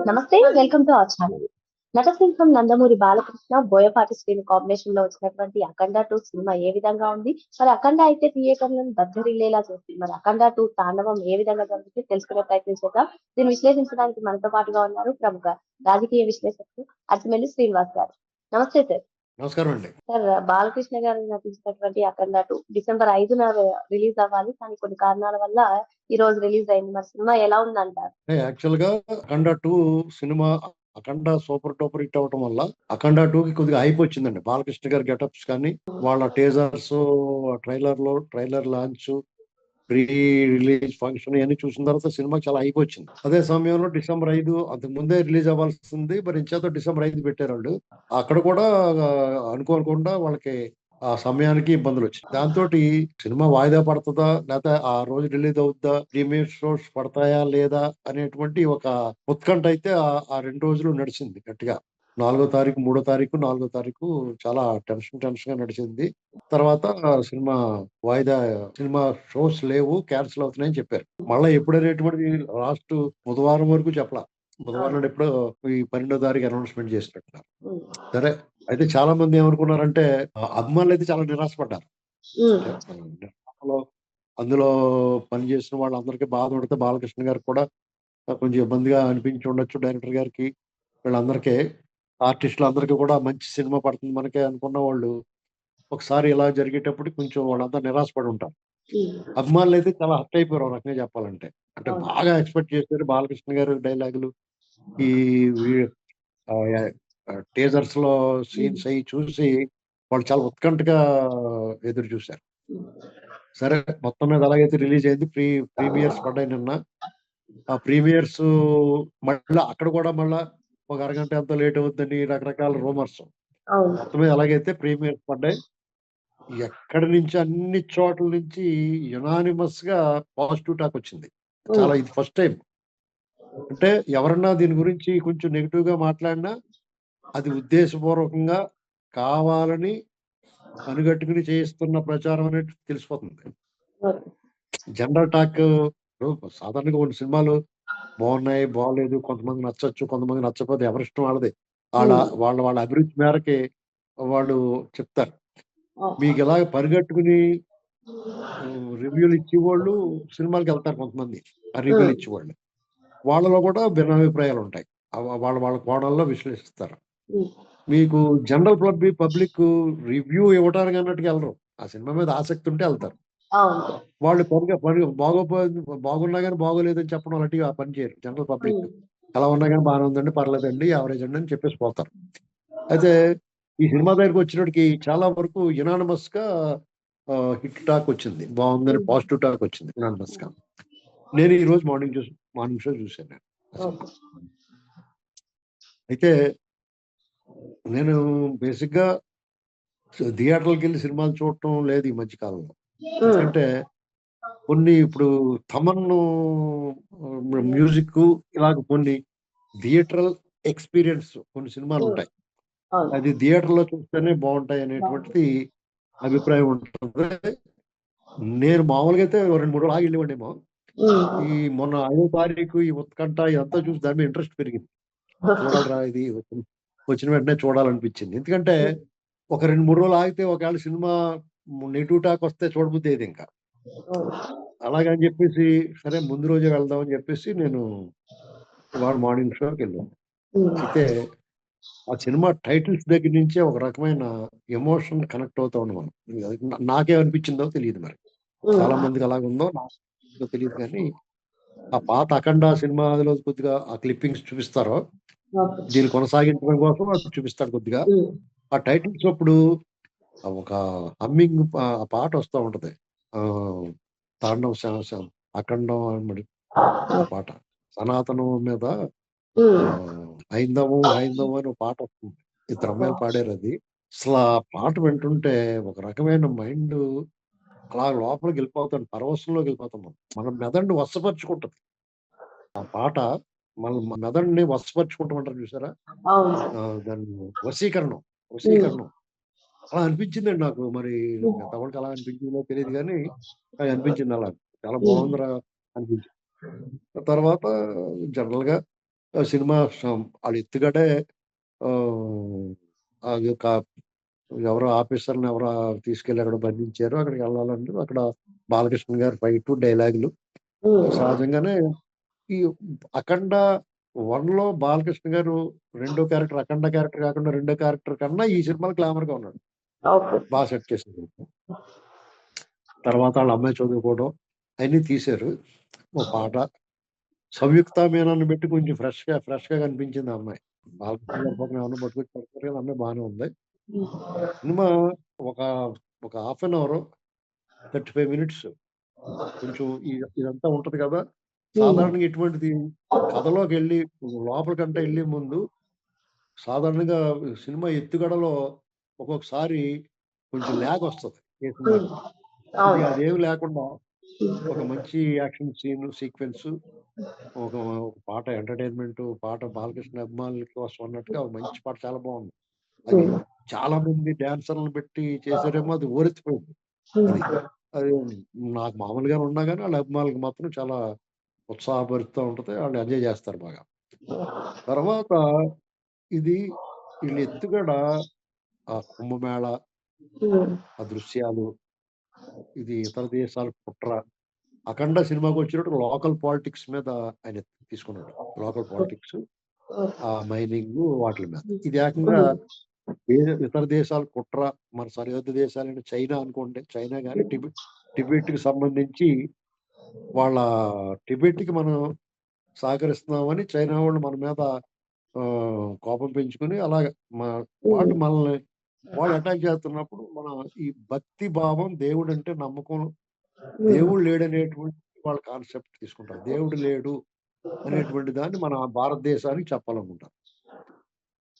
నమస్తే, welcome to our channel. నటసింహం Nandamuri Balakrishna, Boyapati Srinu combination లో వచ్చినటువంటి అఖండ 2 సినిమా ఏ విధంగా ఉంది? మరి అఖండ అయితే థియేటర్లను దద్దరిల్లేలా చేస్తుంది. మరి అఖండ 2 తాండవం ఏ విధంగా జరుగుతుంది తెలుసుకునే ప్రయత్నం చేద్దాం. దీన్ని విశ్లేషించడానికి మనతో పాటుగా ఉన్నారు ప్రముఖ రాజకీయ విశ్లేషకులు అరసిమెల్లి శ్రీనివాస్ గారు. నమస్తే సార్. నమస్కారం అండి. సార్, బాలకృష్ణ గారు నటించినటువంటి అఖండ 2 డిసెంబర్ 5న రిలీజ్ అవ్వాలి. కానీ కొన్ని కారణాల వల్ల ఈ రోజు రిలీజ్ అయింది. మరి సినిమా ఎలా ఉందంటారు? యాక్చువల్ గా అఖండ 2 సినిమా అఖండ సూపర్ డూపర్ హిట్ అవటం వల్ల అఖండ 2 కి కొద్దిగా హైప్ వచ్చిందండి. బాలకృష్ణ గారి గెటప్స్ కానీ, వాళ్ళ teasers, trailer launch, pre release function ఇవన్నీ చూసిన తర్వాత సినిమా చాలా హైప్ వచ్చింది. అదే సమయంలో డిసెంబర్ 5 అంతకు ముందే రిలీజ్ అవ్వాల్సింది, మరి ఇంచేత డిసెంబర్ 5 పెట్టారు వాళ్ళు. అక్కడ కూడా అనుకోకుండా వాళ్ళకి ఆ సమయానికి ఇబ్బందులు వచ్చాయి. దాంతో సినిమా వాయిదా పడుతుందా, లేకపోతే ఆ రోజు రిలీజ్ అవుతుందా, ప్రీమియర్ షోస్ పడతాయా లేదా అనేటువంటి ఒక ఉత్కంఠ అయితే ఆ 2 రోజులు నడిచింది గట్టిగా. 4వ తారీఖు, 3వ తారీఖు, 4వ తారీఖు చాలా టెన్షన్ గా నడిచింది. తర్వాత సినిమా షోస్ లేవు, క్యాన్సిల్ అవుతున్నాయని చెప్పారు. మళ్ళీ ఎప్పుడనేటువంటి లాస్ట్ బుధవారం వరకు చెప్పలా. బుధవారం నాడు ఎప్పుడో ఈ 12వ తారీఖు అనౌన్స్మెంట్ చేసినట్టున్నారు. సరే, అయితే చాలా మంది ఏమనుకున్నారంటే అభిమానులు అయితే చాలా నిరాశపడ్డారు. నిర్మాతలో అందులో పనిచేసిన వాళ్ళందరికీ బాధ పడితే బాలకృష్ణ గారికి కూడా కొంచెం ఇబ్బందిగా అనిపించి ఉండొచ్చు. డైరెక్టర్ గారికి, వీళ్ళందరికీ, ఆర్టిస్టులు అందరికీ కూడా మంచి సినిమా పడుతుంది మనకే అనుకున్న వాళ్ళు ఒకసారి ఇలా జరిగేటప్పుడు కొంచెం వాళ్ళంతా నిరాశపడి ఉంటారు. అభిమానులు అయితే చాలా హర్ట్ అయిపోయారు, ఒక రకంగా చెప్పాలంటే. అంటే బాగా ఎక్స్పెక్ట్ చేశారు బాలకృష్ణ గారు డైలాగులు, ఈ టీజర్స్ లో సీన్స్ అవి చూసి వాళ్ళు చాలా ఉత్కంఠగా ఎదురు చూశారు. సరే, మొత్తం మీద ఎలాగైతే రిలీజ్ అయింది, ప్రీమియర్స్ పడ్డాయి నిన్న. ఆ ప్రీమియర్స్ మళ్ళీ అక్కడ కూడా మళ్ళా ఒక అరగంట ఎంతో లేట్ అవుతుందని రకరకాల రూమర్స్. మొత్తం మీద ఎలాగైతే ప్రీమియర్స్ పడ్డాయి, ఎక్కడి నుంచి అన్ని చోట్ల నుంచి యునానిమస్ గా పాజిటివ్ టాక్ వచ్చింది. చాలా, ఇది ఫస్ట్ టైం. అంటే ఎవరన్నా దీని గురించి కొంచెం నెగిటివ్ గా మాట్లాడినా అది ఉద్దేశపూర్వకంగా కావాలని అనుగట్టుకుని చేయిస్తున్న ప్రచారం అనేది తెలిసిపోతుంది. జనరల్ టాక్ సాధారణంగా కొన్ని సినిమాలు బాగున్నాయి, బాగలేదు, కొంతమంది నచ్చొచ్చు, కొంతమంది నచ్చకపోతే ఎవరిష్టం వాళ్ళది. వాళ్ళ అభిరుచి మేరకి వాళ్ళు చెప్తారు. మీకు ఇలాగ పరిగెట్టుకుని రివ్యూలు ఇచ్చేవాళ్ళు సినిమాలకు వెళ్తారు కొంతమంది. ఆ రివ్యూలు ఇచ్చేవాళ్ళు, వాళ్ళలో కూడా భిన్నాభిప్రాయాలు ఉంటాయి. వాళ్ళ కోణాల్లో విశ్లేషిస్తారు. మీకు జనరల్ పబ్లిక్ రివ్యూ ఇవ్వడానికి అన్నట్టుగా వెళ్ళరు. ఆ సినిమా మీద ఆసక్తి ఉంటే వెళ్తారు. వాళ్ళు బాగున్నా కానీ బాగోలేదని చెప్పడం అలాంటివి ఆ పని చేయరు. జనరల్ పబ్లిక్ ఎలా ఉన్నా కానీ బాగానే ఉందండి, పర్లేదండి, యావరేజ్ అండి అని చెప్పేసి పోతారు. అయితే ఈ సినిమా దగ్గరికి వచ్చినప్పటికి చాలా వరకు యునానిమస్ గా హిట్ టాక్ వచ్చింది, బాగుందని పాజిటివ్ టాక్ వచ్చింది యునానిమస్ గా. నేను ఈ రోజు మార్నింగ్ షో చూశాను. అయితే నేను బేసిక్ గా థియేటర్కి వెళ్ళి సినిమాలు చూడటం లేదు ఈ మధ్య కాలంలో. ఎందుకంటే కొన్ని ఇప్పుడు తమన్ మ్యూజిక్ ఇలాగ కొన్ని థియేటరల్ ఎక్స్పీరియన్స్ కొన్ని సినిమాలు ఉంటాయి, అది థియేటర్ లో చూస్తేనే బాగుంటాయి అనేటువంటిది అభిప్రాయం ఉంటుంది. నేను మామూలుగా అయితే 2-3 రోజులు ఆగి వెళ్ళివ్వండేమో. ఈ మొన్న 5వ తారీఖు ఈ ఉత్కంఠ ఇదంతా చూసి దాని మీద ఇంట్రెస్ట్ పెరిగింది. చూడాలరా, ఇది వచ్చిన వెంటనే చూడాలనిపించింది. ఎందుకంటే ఒక 2-3 రోజులు ఆగితే ఒకవేళ సినిమా నెగిటివ్ టాక్ వస్తే చూడబుద్ధి అయ్యేది ఇంకా. అలాగని చెప్పేసి సరే ముందు రోజే వెళ్దామని చెప్పేసి నేను ఇవాళ మార్నింగ్ షోకి వెళ్ళాను. అయితే ఆ సినిమా టైటిల్స్ దగ్గర నుంచే ఒక రకమైన ఎమోషన్ కనెక్ట్ అవుతా ఉన్నాం మనం. నాకేమనిపించిందో తెలియదు, మరి చాలా మందికి అలాగుందో నాకు తెలియదు. కానీ ఆ పాత అఖండ సినిమాలో కొద్దిగా ఆ క్లిప్పింగ్స్ చూపిస్తారో దీన్ని కొనసాగించడం కోసం అది చూపిస్తాడు కొద్దిగా. ఆ టైటిల్స్ అప్పుడు ఒక హమ్మింగ్ పాట వస్తూ ఉంటది, తాండవం అఖండం అన్నది పాట, సనాతనం మీద హైందవం అని ఒక పాట వస్తుంది. ఇద్దరు అమ్మాయిలు పాడారు అది. అసలు ఆ పాట వింటుంటే ఒక రకమైన మైండ్ అలా లోపలికి వెళ్ళిపోతాడు, పరవశంలోకి వెళ్ళిపోతాం. మన మెదడుని వశపరుచుకుంటది ఆ పాట. మన మెదడుని వశపరుచుకుంటామంటారు చూసారా, దాన్ని వశీకరణం అలా అనిపించిందండి నాకు. మరి తమకి అలా అనిపించిందో తెలియదు కానీ అది అనిపించింది. అలా చాలా బాగుందిరా అనిపించింది. తర్వాత జనరల్ గా సినిమా వాళ్ళ ఎత్తుగడే అది ఒక ఎవరో ఆఫీసర్ని ఎవరో తీసుకెళ్ళి అక్కడ బంధించారు. అక్కడికి వెళ్ళాలంటే అక్కడ బాలకృష్ణ గారి ఫైట్ డైలాగులు సహజంగానే ఈ అఖండ 1లో బాలకృష్ణ గారు రెండో క్యారెక్టర్ అఖండ క్యారెక్టర్ కాకుండా రెండో క్యారెక్టర్ కన్నా ఈ సినిమాలో గ్లామర్ గా ఉన్నాడు. ఓకే. బాగా సెట్ చేసింది. తర్వాత వాళ్ళ అమ్మాయి చదువుకోవడం అన్ని తీశారు. ఓ పాట సంయుక్త మీనన్ని పెట్టి కొంచెం ఫ్రెష్ గా కనిపించింది ఆ అమ్మాయి. బాలకృష్ణ గారి పక్కన ఏమన్నా పట్టుకొచ్చి పెడతారు కదా, అమ్మాయి బాగానే ఉంది. సినిమా ఒక ఒక హాఫ్ అన్ అవర్ 35 మినిట్స్ కొంచెం ఇదంతా ఉంటది కదా. సాధారణంగా ఇటువంటిది కథలోకి వెళ్ళి లోపలికంటే వెళ్ళే ముందు సాధారణంగా సినిమా ఎత్తుగడలో ఒక్కొక్కసారి కొంచెం ల్యాగ్ వస్తుంది ఏ సినిమాకి. ఇది అదేమి లేకుండా ఒక మంచి యాక్షన్ సీక్వెన్స్, ఒక పాట ఎంటర్టైన్మెంట్ పాట బాలకృష్ణ అభిమానుల కోసం అన్నట్టుగా ఒక మంచి పాట చాలా బాగుంది. అది చాలా మంది డాన్సర్లను పెట్టి చేశారేమో అది ఓరెత్తిపోయింది. అది నాకు మామూలుగా ఉన్నా కానీ వాళ్ళ అభిమానులకు మాత్రం చాలా ఉత్సాహపరుస్తూ ఉంటది. వాళ్ళు ఎంజాయ్ చేస్తారు బాగా. తర్వాత ఇది వీళ్ళ ఎత్తుగడ ఆ కుంభమేళ, ఆ దృశ్యాలు, ఇది ఇతర దేశాల కుట్ర. అఖండ సినిమాకి వచ్చినప్పుడు లోకల్ పాలిటిక్స్ మీద ఆయన తీసుకున్నాడు. లోకల్ పాలిటిక్స్, ఆ మైనింగ్ వాటి మీద. ఇది ఏకంగా ఇతర దేశాల కుట్ర, మన సరిహద్దు దేశాలైన చైనా అనుకోండి, చైనా కానీ టిబెట్ కి సంబంధించి వాళ్ళ టిబెట్ కి మనం సహకరిస్తున్నామని చైనా వాళ్ళు మన మీద కోపం పెంచుకుని అలాగ వాళ్ళు మనల్ని వాళ్ళు అటాక్ చేస్తున్నప్పుడు మన ఈ భక్తి భావం, దేవుడు అంటే నమ్మకం, దేవుడు లేడనేటువంటి వాళ్ళ కాన్సెప్ట్ తీసుకుంటారు. దేవుడు లేడు అనేటువంటి దాన్ని మన భారతదేశానికి చెప్పాలనుకుంటారు.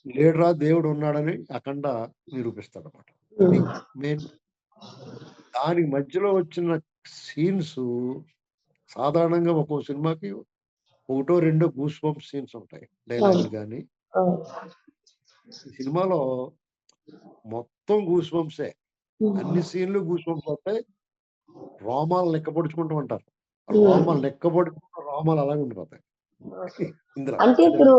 లేడురా దేవుడు ఉన్నాడని అఖండ నిరూపిస్తాడు అనమాట. ఇది మెయిన్. దానికి మధ్యలో వచ్చిన సీన్స్ సాధారణంగా ఒక్కో సినిమాకి ఒకటో రెండో గూస్ బంప్ సీన్స్ ఉంటాయి, డైలాగులు కానీ. ఈ సినిమాలో మొత్తం గూస్ బంప్సే, అన్ని సీన్లు గూస్ బంప్స్ వస్తాయి. రోమాలు లెక్కపొడుచుకుంటూ ఉంటారు. రోమాలు లెక్కపొడుచుకుంటూ రోమాలు అలాగే ఉండిపోతాయి ఇందులో. అంటే ఇప్పుడు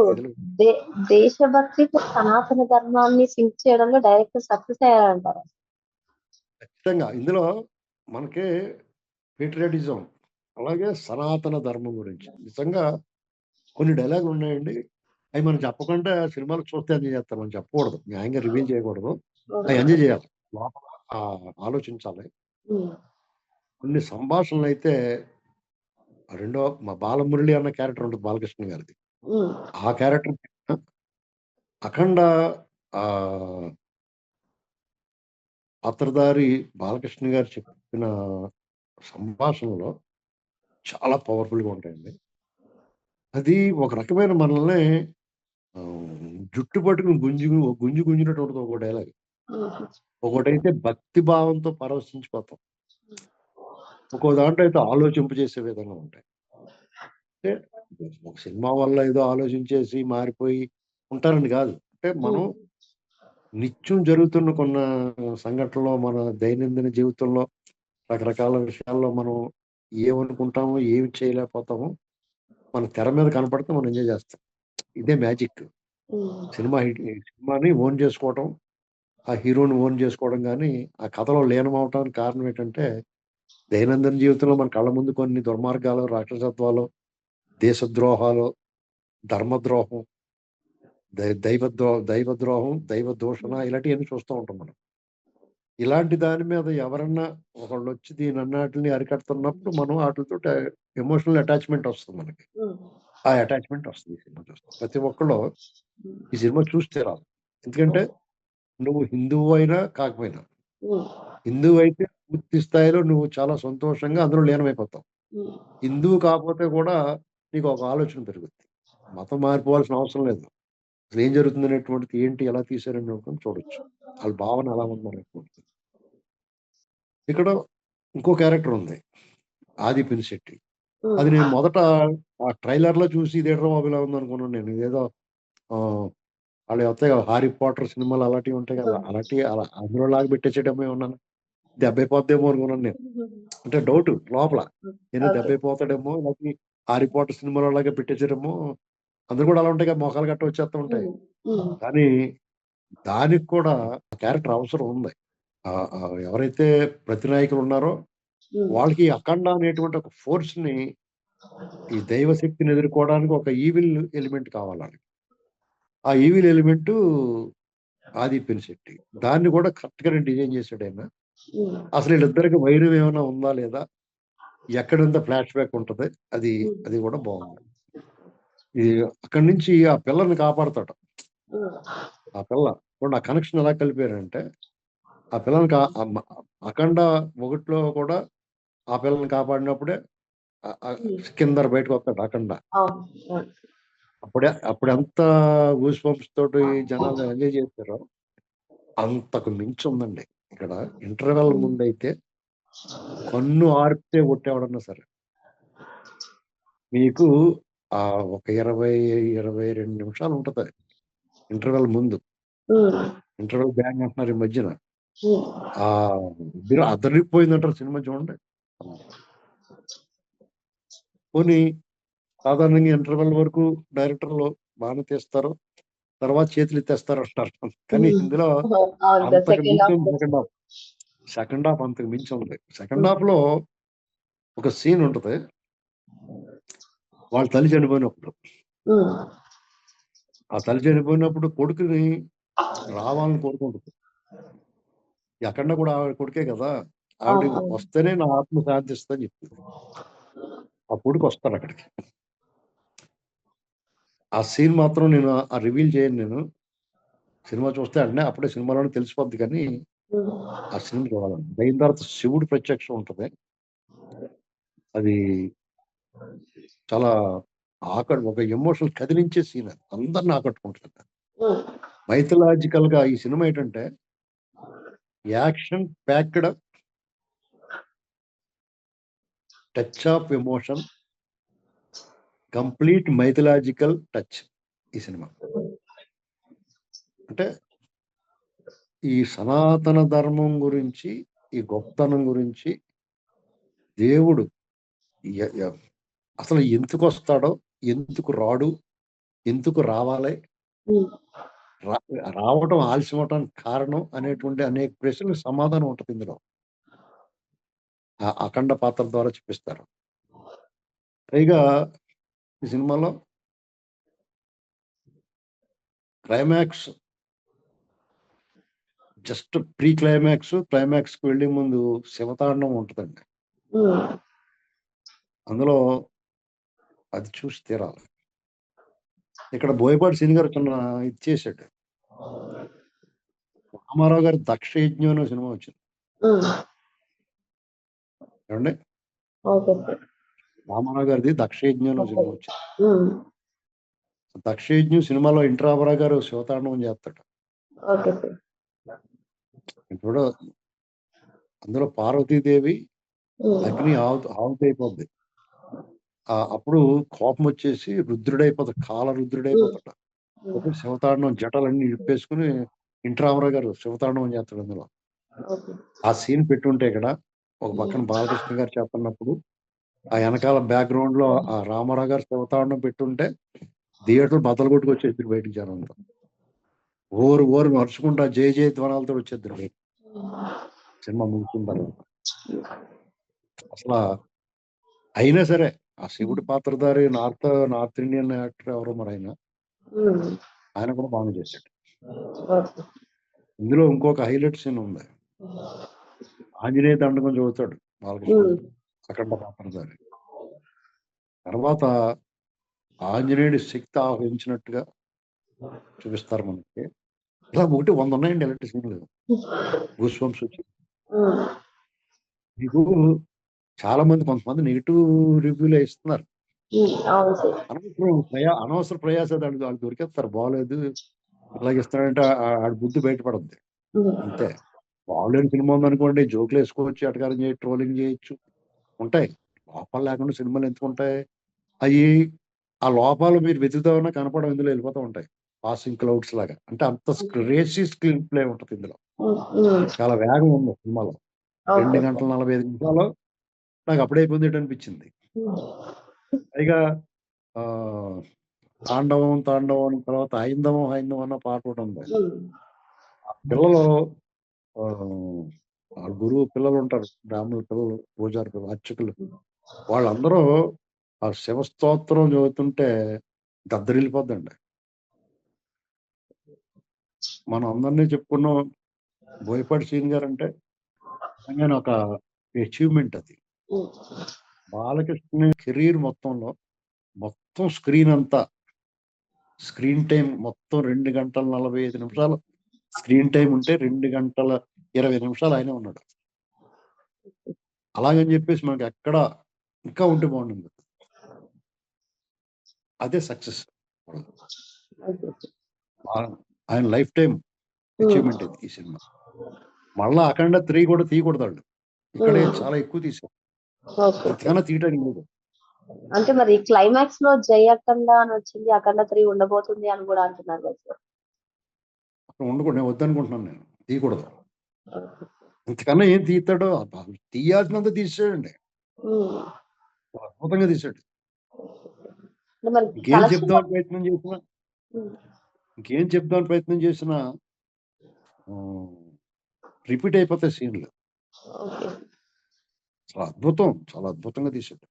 దేశభక్తితో సనాతన ధర్మాన్ని సింక్ చేయడంలో డైరెక్టర్ సక్సెస్ అయ్యారంటారు. ఖచ్చితంగా ఇందులో మనకి పేట్రియటిజం అలాగే సనాతన ధర్మం గురించి నిజంగా కొన్ని డైలాగులు ఉన్నాయండి. అవి మనం చెప్పకుండా సినిమాలు చూస్తే ఎంజాయ్ చేస్తాం. మనం చెప్పకూడదు, న్యాయంగా రివీల్ చేయకూడదు. అవి ఎంజాయ్ చేయాలి, లోపల ఆలోచించాలి. కొన్ని సంభాషణలు అయితే రెండో మా బాలమురళి అన్న క్యారెక్టర్ ఉంటుంది బాలకృష్ణ గారిది. ఆ క్యారెక్టర్ అఖండ పాత్రధారి బాలకృష్ణ గారు చెప్పిన సంభాషణలో చాలా పవర్ఫుల్ గా ఉంటాయండి. అది ఒక రకమైన మనల్ని జుట్టు పట్టుకుని గుంజినట్టు ఉంటుంది ఒక డైలాగ్. ఒకటైతే భక్తి భావంతో పరవశించిపోతాం, ఒక్కో దాంట్లో అయితే ఆలోచింపజేసే విధంగా ఉంటాయి. అంటే ఒక సినిమా వల్ల ఏదో ఆలోచించేసి మారిపోయి ఉంటారని కాదు. అంటే మనం నిత్యం జరుగుతున్న కొన్ని సంఘటనలో మన దైనందిన జీవితంలో రకరకాల విషయాల్లో మనం ఏమనుకుంటామో ఏమి చేయలేకపోతామో మన తెర మీద కనపడితే మనం ఎంజాయ్ చేస్తాం. ఇదే మ్యాజిక్. సినిమాని ఓన్ చేసుకోవడం, ఆ హీరోని ఓన్ చేసుకోవడం కానీ ఆ కథలో లీనమవటానికి కారణం ఏంటంటే దైనందిన జీవితంలో మన కళ్ళ ముందు కొన్ని దుర్మార్గాలు, రాక్షసత్వాలు, దేశద్రోహాలు, ధర్మద్రోహం, దైవద్రోహం, దైవ దూషణ ఇలాంటివన్నీ చూస్తూ ఉంటాం మనం. ఇలాంటి దాని మీద ఎవరన్నా ఒకళ్ళు వచ్చి దీని అన్నిటిని అరికడుతున్నప్పుడు మనం వాటితో ఎమోషనల్ అటాచ్మెంట్ వస్తుంది మనకి. ఆ అటాచ్మెంట్ వస్తుంది ఈ సినిమా చూస్తాం. ప్రతి ఒక్కళ్ళు ఈ సినిమా చూస్తే రాదు. ఎందుకంటే నువ్వు హిందువు అయినా కాకపోయినా, హిందువు అయితే పూర్తి స్థాయిలో నువ్వు చాలా సంతోషంగా అందులో లీనమైపోతావు. హిందువు కాకపోతే కూడా నీకు ఒక ఆలోచన పెరుగుద్ది. మతం మారిపోవాల్సిన అవసరం లేదు. అసలు ఏం జరుగుతుంది అనేటువంటిది ఏంటి, ఎలా తీశారని చూడొచ్చు. వాళ్ళ భావన ఎలా ఉందనేటువంటిది. ఇక్కడ ఇంకో క్యారెక్టర్ ఉంది, ఆది పినిశెట్టి. అది నేను మొదట ఆ ట్రైలర్ లో చూసి ఇదేట్రా బాబు ఇలా ఉంది అనుకున్నాను నేను. ఇదేదో వాళ్ళు వస్తాయి కదా హారీ పాటర్ సినిమాలు అలాంటివి ఉంటాయి కదా, అలాంటి అందులో లాగా పెట్టేసేటమే ఉన్నాను. దెబ్బైపోద్దేమో అనుకున్నాను నేను. అంటే డౌట్ లోపల నేను దెబ్బైపోతాడేమో, లేకపోతే హారీ పాటర్ సినిమాలో లాగా పెట్టేసారేమో అందరూ కూడా అలా ఉంటాయి కదా, మోకాలు గట్ట వచ్చేస్తూ ఉంటాయి. కానీ దానికి కూడా క్యారెక్టర్ అవసరం ఉంది. ఎవరైతే ప్రతినాయకులు ఉన్నారో వాళ్ళకి ఈ అఖండ అనేటువంటి ఒక ఫోర్స్‌ని, ఈ దైవ శక్తిని ఎదుర్కోవడానికి ఒక ఈవిల్ ఎలిమెంట్ కావాలి. ఆ ఈవిల్ ఎలిమెంటు ఆది పినిశెట్టి. దాన్ని కూడా కరెక్ట్‌గానే డిజైన్ చేసాడాయన. అసలు వీళ్ళిద్దరికి వైరం ఏమైనా ఉందా లేదా? ఎక్కడంత ఫ్లాష్ బ్యాక్ ఉంటది. అది కూడా బాగుంది. ఈ అక్కడి నుంచి ఆ పిల్లని కాపాడతాడు. ఆ పిల్ల చూడండి, ఆ కనెక్షన్ ఎలా కలిపారంటే, ఆ పిల్లని అఖండ 1లో కూడా ఆ పిల్లని కాపాడినప్పుడే సికిందర్ బయటకొస్తాడు అఖండ. అప్పుడెంత గూస్ బంప్స్ తోటి జనాలు ఎంజాయ్ చేశారో అంతకు మించి ఉందండి. ఇక్కడ ఇంటర్వెల్ ముందైతే కన్ను ఆర్పితే కొట్టేవాడన్నా సరే మీకు ఒక 22 నిమిషాలు ఉంటది ఇంటర్వెల్ ముందు. ఇంటర్వెల్ బ్యాంగ్ అంటున్నారు ఈ మధ్యన. అదరిపోయిందంటారు సినిమా చూడండి. పోనీ సాధారణంగా ఇంటర్వెల్ వరకు డైరెక్టర్లు బాగానే తీస్తారు, తర్వాత చేతులు ఎత్తేస్తారు అంటారు. కానీ ఇందులో అంతకు మించి ఉంది సెకండ్ హాఫ్ అంతకు మించి ఉంది. సెకండ్ హాఫ్ లో ఒక సీన్ ఉంటది, వాళ్ళ తల్లి చనిపోయినప్పుడు. ఆ తల్లి చనిపోయినప్పుడు కొడుకుని రావాలని కోరుకుంటుంది. ఎక్కడ కూడా ఆవిడ కొడుకే కదా, ఆవిడ వస్తేనే నా ఆత్మ శాంతిస్తుందని చెప్తుంది. ఆ కొడుకు వస్తాడు అక్కడికి. ఆ సీన్ మాత్రం నేను రివీల్ చేయను. నేను సినిమా చూస్తే అంటే అప్పుడే సినిమాలోనే తెలిసిపోద్ది, కానీ ఆ సినిమా చూడాలండి. అయిన తర్వాత శివుడు ప్రత్యక్షం ఉంటది. అది చాలా ఒక ఎమోషనల్ కదిలించే సీన్. అది అందరిని ఆకట్టుకుంటుంది. మైథలాజికల్ గా ఈ సినిమా ఏంటంటే action packed, touch of emotion, complete mythological touch ఈ సినిమా. అంటే ఈ సనాతన ధర్మం గురించి, ఈ గొప్పతనం గురించి, దేవుడు అసలు ఎందుకు వస్తాడో, ఎందుకు రాడు, ఎందుకు రావాలి, రావటం ఆలస్యం అవటానికి కారణం అనేటువంటి అనేక ప్రశ్నలకు సమాధానం ఉంటుంది ఇందులో. ఆ అఖండ పాత్ర ద్వారా చూపిస్తారు. పైగా ఈ సినిమాలో క్లైమాక్స్, జస్ట్ ప్రీ క్లైమాక్స్ కి వెళ్లే ముందు శివతాండం ఉంటుందండి. అందులో అది చూసి తీరాలి. ఇక్కడ బోయపాటి శ్రీని గారు చిన్న ఇది చేశాడు. రామారావు గారి దక్ష యజ్ఞం అనే సినిమా వచ్చింది ఏమండి. రామారావు గారిది దక్ష యజ్ఞం అనే సినిమా వచ్చింది. దక్ష యజ్ఞం సినిమాలో ఎన్టీ రామారావు గారు శివతాండవం చేస్తాడు. ఇప్పుడు అందులో పార్వతీదేవి అగ్ని ఆహుతి అయిపోద్ది. అప్పుడు కోపం వచ్చేసి రుద్రుడైపోతాడు, కాల రుద్రుడైపోతాడు. అప్పుడు శివతాండవం జటలన్నీ ఇప్పేసుకుని ఎన్టీ రామారావు గారు శివతాండవం చేస్తాడు అందులో. ఆ సీన్ పెట్టుంటే ఇక్కడ ఒక పక్కన బాలకృష్ణ గారు చెప్పన్నప్పుడు ఆ వెనకాల బ్యాక్గ్రౌండ్ లో ఆ రామారావు గారు శివతాండవం పెట్టుంటే థియేటర్ బద్దలు కొట్టుకొచ్చేద్దరు బయటికి జనంతో. ఓరు నడుచుకుంటా జయ జయ ధ్వనాలతో వచ్చేద్దరు బయట సినిమా ముగిసిన తర్వాత. అసలు అయినా సరే ఆ శివుడి పాత్రధారి నార్త్ ఇండియన్ యాక్టర్ ఎవరో మరి ఆయన కూడా బాగా చేశాడు. ఇందులో ఇంకొక హైలైట్ సీన్ ఉంది. ఆంజనేయ దండకం చదువుతాడు బాలకృష్ణ అఖండ పాత్రధారి. తర్వాత ఆంజనేయుడి శక్తి ఆహ్వానించినట్టుగా చూపిస్తారు మనకి. ఇలా 100 ఉన్నాయండి ఎలాంటి సీన్లు. గూస్ బంప్స్ వచ్చి మీకు చాలా మంది కొంతమంది నెగిటివ్ రివ్యూలు ఇస్తున్నారు. అనవసర ప్రయాస వాళ్ళు దొరికేస్తారు. బాగోలేదు ఇలాగ ఇస్తాడంటే ఆడి బుద్ధి బయటపడద్ది అంతే. బాగోలేని సినిమా ఉందనుకోండి, జోకులు వేసుకోవచ్చు, అటకారం చేయొచ్చు, ట్రోలింగ్ చేయొచ్చు, ఉంటాయి. లోపాలు లేకుండా సినిమాలు ఎందుకుంటాయి? ఆ లోపాలు మీరు వెతుకుతామన్నా కనపడడం ఇందులో వెళ్ళిపోతూ ఉంటాయి, పాసింగ్ క్లౌడ్స్ లాగా. అంటే అంత రేసీ స్క్రీన్ ప్లే ఉంటుంది ఇందులో. చాలా వేగం ఉంది సినిమాలో. 2 గంటల 45 నిమిషాలు నాకు అప్పుడే అయిపోయింది అనిపించింది. పైగా తాండవం తాండవం అన్న తర్వాత హైందవం హైందవం అన్న పాట ఒకటి ఉంది. ఉమ్, పిల్లలు ఆ గురువు పిల్లలు ఉంటారు, బ్రాహ్మణుల పిల్లలు, పూజారి పిల్లలు, అర్చకులు, వాళ్ళందరూ ఆ శివస్తోత్రం చదువుతుంటే దద్దరిల్లిపోద్దండి. మనం అందరినీ చెప్పుకున్నాం బోయపాటి శ్రీని గారు అంటే నిజంగానే ఒక అచీవ్మెంట్ అది. ఉమ్, బాలకృష్ణ కెరీర్ మొత్తంలో మొత్తం స్క్రీన్ అంతా స్క్రీన్ టైం మొత్తం 2 గంటల 45 నిమిషాలు స్క్రీన్ టైం ఉంటే 2 గంటల 20 నిమిషాలు ఆయనే ఉన్నాడు. అలాగని చెప్పేసి మనకి ఎక్కడ ఇంకా ఉంటే బాగుంటుంది. అదే సక్సెస్. ఆయన లైఫ్ టైం అచీవ్మెంట్ ఇది ఈ సినిమా. మళ్ళా అఖండ 3 కూడా తీయకూడదు. ఇక్కడే చాలా ఎక్కువ తీశారు, ఓకే. అంతకన్నా తీయడానికి లేదు. అంటే మరి క్లైమాక్స్ లో జై అఖండ అని వచ్చింది, అఖండ 3 ఉండబోతుంది అని కూడా అంటున్నారు కదా సార్. అక్కడ ఉండకూడదు, నేను వద్దనుకుంటున్నాను, నేను తీయకూడదు. ఇంతకన్నా ఏం తీస్తాడో తీయాల్సినంత తీసాడండి, ఉమ్, అద్భుతంగా తీసాడు. అంటే మరి ఇంకేం కలెక్షన్ చెప్దామని ప్రయత్నం చేసినా రిపీట్ అయిపోతాయి సీన్లు. ఓకే. చాలా అద్భుతం, చాలా అద్భుతంగా తీసాడు.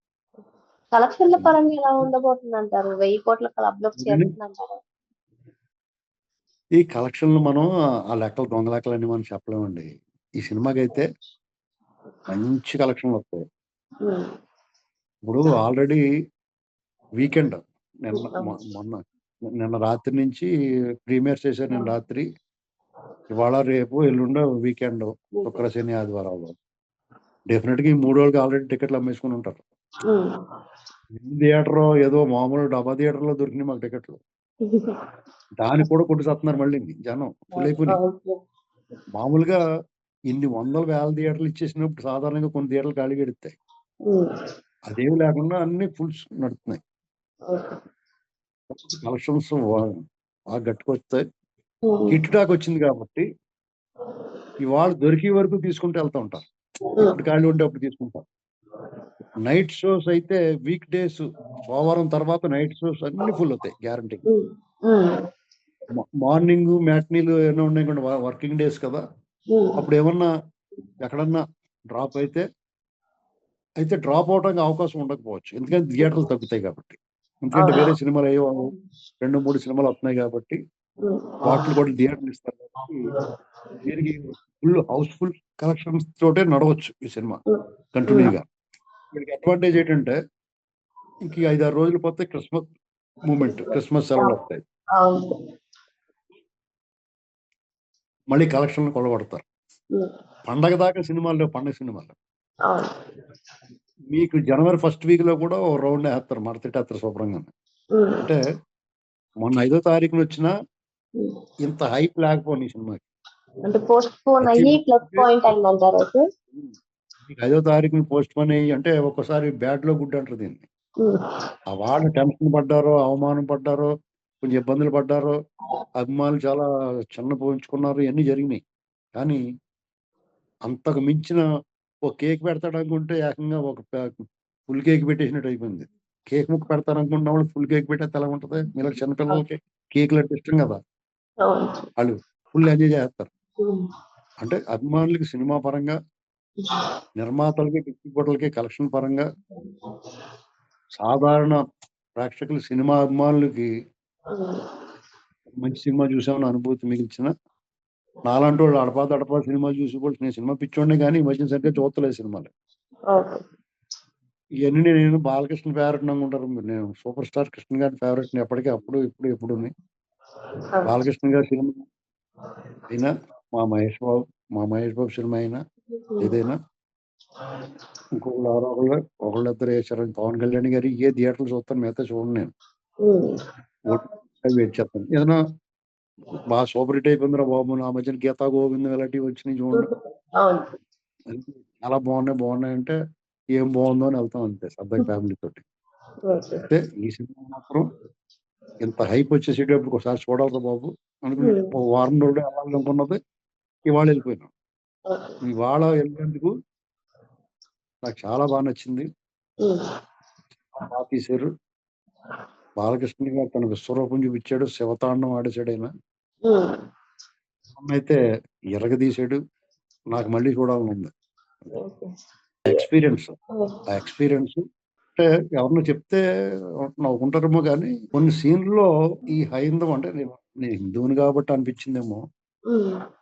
కలెక్షన్ల పరంగా ఎలా ఉండబోతుంది అంటారు? 1000 కోట్ల క్లబ్ లోకి అదేనండి. చేరుతుందంటారా? ఈ కలెక్షన్లు మనం ఆ లెక్కలు దొంగ లెక్కలు అని మనం చెప్పలేమండి. ఈ సినిమాకి అయితే మంచి కలెక్షన్లు వస్తాయి. ఉమ్, ఇప్పుడు ఆల్రెడీ వీకెండ్ అవును. నిన్న రాత్రి నుంచి ప్రీమియర్స్ చేశారు. నిన్న రాత్రి, ఇవాళ, రేపు, ఎల్లుండ వీకెండ్, శుక్ర, శని, ఆదివారాలు. డెఫినెట్ గా ఈ 3 రోజులకి ఆల్రెడీ టికెట్లు అమ్మేసుకుని ఉంటారు. ఉమ్, థియేటర్ ఏదో మామూలు డబ్బా థియేటర్ లో దొరికినాయి మాకు టికెట్లు, దానికి కూడా కొట్టుకొస్తున్నారు మళ్ళీ జనం ఫుల్ అయిపోయి. ఓకే. మామూలుగా ఇన్ని వందల వేల థియేటర్లు ఇచ్చేసినప్పుడు సాధారణంగా కొన్ని థియేటర్లు ఖాళీగా ఎడతాయి. ఉమ్, అదేమి లేకుండా అన్ని ఫుల్స్ నడుస్తున్నాయి. ఓకే. కలెక్షన్స్ బాగా గట్టుకొస్తాయి. ఉమ్, హిట్ టాక్ వచ్చింది కాబట్టి ఇవాళ దొరికే వరకు తీసుకుంటూ వెళ్తూ ఉంటారు. ఎప్పుడు ఖాళీ ఉంటే అప్పుడు తీసుకుంటారు. నైట్ షోస్ అయితే వీక్ డేస్, సోమవారం తర్వాత నైట్ షోస్ అన్ని ఫుల్ అవుతాయి గ్యారంటీ. ఉమ్, ఉమ్, మార్నింగ్ మ్యాట్నీలు ఏమైనా ఉన్నాయి కూడా, వర్కింగ్ డేస్ కదా, ఉమ్, అప్పుడు ఏమన్నా ఎక్కడన్నా డ్రాప్ అయితే డ్రాప్ అవడానికి అవకాశం ఉండకపోవచ్చు, ఎందుకంటే థియేటర్లు తగ్గుతాయి కాబట్టి. ఎందుకంటే వేరే సినిమాలు అయ్యో 2-3 సినిమాలు వస్తున్నాయి కాబట్టి ఉమ్, వాటిని కూడా థియేటర్లు ఇస్తారు కాబట్టి దీనికి ఫుల్ హౌస్ఫుల్ కలెక్షన్స్ తోటే నడవచ్చు ఈ సినిమా కంటిన్యూగా. వీడికి అడ్వాంటేజ్ ఏంటంటే ఇంక 5-6 రోజులు పోతే క్రిస్మస్ మూమెంట్, క్రిస్మస్ సెలవులు వస్తాయి, అవును. మళ్ళీ కలెక్షన్లు కొలగొడతారు. ఉమ్, పండగ దాకా సినిమాలు, పండగ సినిమాలు అవును. మీకు జనవరి ఫస్ట్ వీక్ లో కూడా ఓ రౌండ్ వేస్తారు, మడతెట్టేస్తారు శుభ్రంగా. ఉమ్, అంటే మొన్న 5వ తారీఖున వచ్చిన ఉమ్. ఇంత హైప్ లేకపోయింది ఈ సినిమాకి. అంటే పోస్ట్ పోన్ ప్రతి అయ్యి ప్లస్ పాయింట్ అయిందంటారా సార్? 5వ తారీఖున పోస్ట్ పోన్ అయ్యి, అంటే ఒక్కసారి బ్యాడ్ లో గుడ్ అంటారు దీన్ని. ఉమ్, ఆ వాళ్ళు టెన్షన్ పడ్డారో, అవమానం పడ్డారో, కొంచెం ఇబ్బందులు పడ్డారో, అభిమానులు చాలా చిన్న పోయించుకున్నారు, ఇవన్నీ జరిగినాయి. కానీ అంతకు మించిన ఒక కేక్ పెడతాడు అనుకుంటే ఏకంగా ఒక ఫుల్ కేక్ పెట్టేసినట్టు అయిపోయింది. కేక్ ముక్క పెడతారు అనుకున్న వాళ్ళు ఫుల్ కేక్ పెట్టేస్తే ఎలా ఉంటది? ఇలా చిన్నపిల్లలకి కేకులు అంటే ఇష్టం కదా, అవును. వాళ్ళు ఫుల్ ఎంజాయ్ చేస్తారు. ఉమ్, అంటే అభిమానులకి సినిమా పరంగా, నిర్మాతలకి, డిస్ట్రిబ్యూటర్లకి కలెక్షన్ పరంగా, సాధారణ ప్రేక్షకులు, సినిమా అభిమానులకి ఉమ్, మంచి సినిమా చూసామని అనుభూతి మిగిల్చిన నాలాంటి వాళ్ళు అడపా సినిమాలు చూసి కూడా, నేను సినిమా పిచ్చోడిని కానీ ఈ మధ్య సరిగ్గా చూస్తలేదు సినిమాలు. ఓకే. ఇవన్నీ నేను బాలకృష్ణ ఫేవరెట్ అనుకుంటారు, నేను సూపర్ స్టార్ కృష్ణ గారి ఫేవరెట్ ఎప్పటికీ, అప్పుడు ఇప్పుడు ఎప్పుడు బాలకృష్ణ గారి సినిమా అయినా, మా మహేష్ బాబు సినిమా అయినా, ఏదైనా ఇంకొకళ్ళు ఒకళ్ళిద్దరు వేసారని, పవన్ కళ్యాణ్ గారి ఏ థియేటర్లు చూస్తాను, మిగతా చూడండి. నేను వెయిట్ చేస్తాను. ఏదైనా బాగా సూపర్ హిట్ అయిపోయిందిరా బాబు, నా మధ్యన గీతా గోవిందం ఇలాంటివి వచ్చినాయి చూడండి, చాలా బాగున్నాయి అంటే ఏం బాగుందో అని వెళ్తాం అంతే, సరదాగా ఫ్యామిలీ తోటి. అంటే ఈ సినిమా మాత్రం ఇంత హైప్ వచ్చేసేటప్పుడు ఒకసారి చూడాలి బాబు అనుకుని వారం రోజులు వెళ్ళాలనుకున్నది, ఇవాళ వెళ్ళిపోయినాం. ఇవాళ వెళ్ళేందుకు నాకు చాలా బాగా నచ్చింది, బాగా తీశారు. బాలకృష్ణ గారు తన విశ్వరూపం చూపించాడు, శివతాండం ఆడేశాడు ఆయన. అయితే ఎరగదీశాడు. నాకు మళ్ళీ చూడాలని ఉంది. ఎక్స్పీరియన్స్ ఆ ఎక్స్పీరియన్స్ అంటే ఎవరిని చెప్తే నవ్వుకుంటారేమో కానీ కొన్ని సీన్లలో ఈ హైందవం అంటే నేను హిందువుని కాబట్టి అనిపించిందేమో,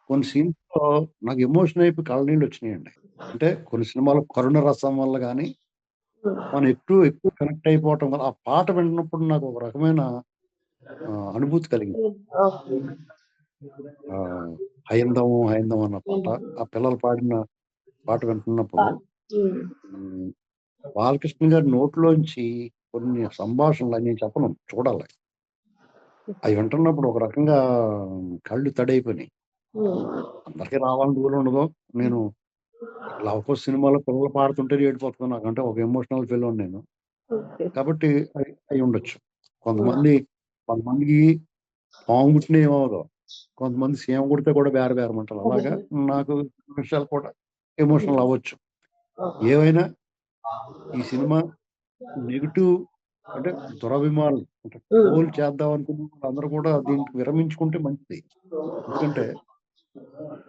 కొన్ని సీన్స్ లో నాకు ఎమోషన్ అయిపోయి కళ్ళనీళ్ళు వచ్చినాయండి. అంటే కొన్ని సినిమాలు కరుణ రసం వల్ల కానీ మనం ఎక్కువ ఎక్కువ కనెక్ట్ అయిపోవటం వల్ల ఆ పాట వింటున్నప్పుడు నాకు ఒక రకమైన అనుభూతి కలిగింది. హైందవం హైందవం అన్న పాట, ఆ పిల్లలు పాడిన పాట వింటున్నప్పుడు బాలకృష్ణ గారి నోట్లోంచి కొన్ని సంభాషణలు నేను చెప్పను, చూడాలి. అవి వింటున్నప్పుడు ఒక రకంగా కళ్ళు తడైపోయినాయి. అందరికీ రావాలని రూల్ ఉండదు. నేను లవ్ సినిమాలో పిల్లలు పాడుతుంటే ఏడిపోతున్నాను, నాకంటే ఒక ఎమోషనల్ ఫీల్ నేను. కాబట్టి అయి ఉండొచ్చు. కొంతమందికి పాము కుట్టిన ఏమవదు, కొంతమంది సీమ కుడితే కూడా బేరమంటారు. అలాగా నాకు విషయాలు కూడా ఎమోషనల్ అవ్వచ్చు. ఏవైనా ఈ సినిమా నెగిటివ్ అంటే దురభిమానులు అంటే ట్రోల్ చేద్దాం అనుకున్న అందరూ కూడా దీనికి విరమించుకుంటే మంచిది. ఎందుకంటే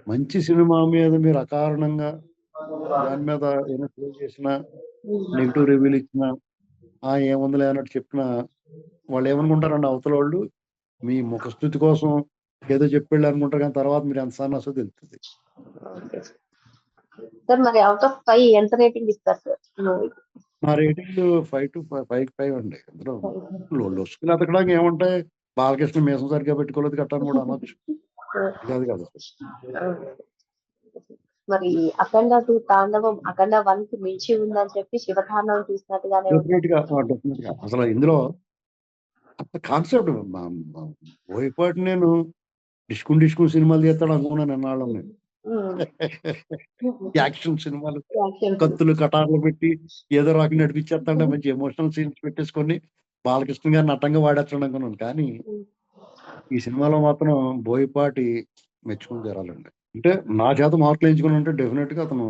మంచి సినిమా మీద మీరు అకారణంగా దాని మీద ఏమైనా ట్రోల్ చేసినా, నెగిటివ్ రివ్యూలు ఇచ్చినా, ఏముందిలే అన్నట్టు చెప్పినా వాళ్ళు ఏమనుకుంటారండి, అవతల వాళ్ళు మీ ముఖస్థుతి కోసం ఏదో చెప్పాళ్ళు అనుకుంటారు, కానీ తర్వాత మీరు ఎంత సన్నసో తెలుస్తుంది. సార్ మరి అవుట్ ఆఫ్ 5 ఎంత రేటింగ్ ఇస్తారు సార్? నా రేటింగ్ 5 to 5 అండి. అందులో లొసుకులు ఎతకడానికి ఏముంటాయి, బాలకృష్ణ మీసం సరిగ్గా పెట్టుకోలేదు కట్టాను కూడా అనొచ్చు. కాదు కదా. మరి అఖండ 2 తాండవం అఖండ 1 కి మించి ఉందని చెప్పి శివతాండవం చూసినట్టుగానే డెఫినెట్ గా అసలు ఇందులో కాన్సెప్ట్ బోయపాటి నేను డిస్కున్ సినిమాలు తీస్తాడు అనుకున్నాను ఎన్నాళ్ళు నేను. యాక్షన్ సినిమాలు కత్తులు కటార్లు పెట్టి ఏదో రకంగా నడిపించేస్తాడే, మంచి ఎమోషనల్ సీన్స్ పెట్టేసుకొని బాలకృష్ణ గారిని నటంగా వాడేస్తాడు అనుకున్నాను. కానీ ఈ సినిమాలో మాత్రం బోయపాటి మెచ్చుకుని తీరాలండి. అంటే నా చేత మార్కులు ఎంచుకుని ఉంటే డెఫినెట్ గా అతను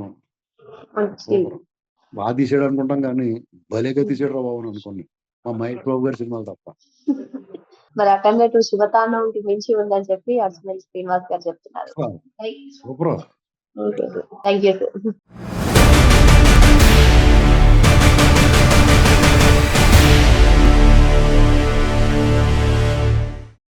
బాగా తీసాడు అనుకుంటాం, కానీ భలేగా తీసాడు రా బాబు అనుకోండి, మా మహేష్ బాబు గారి సినిమాలు తప్ప. మరి అఖండ 2 శివతాండవంకి మించి ఉందని చెప్పి అర్జున్ శ్రీనివాస్ గారు చెప్తున్నారు. సూపర్. Thank you sir.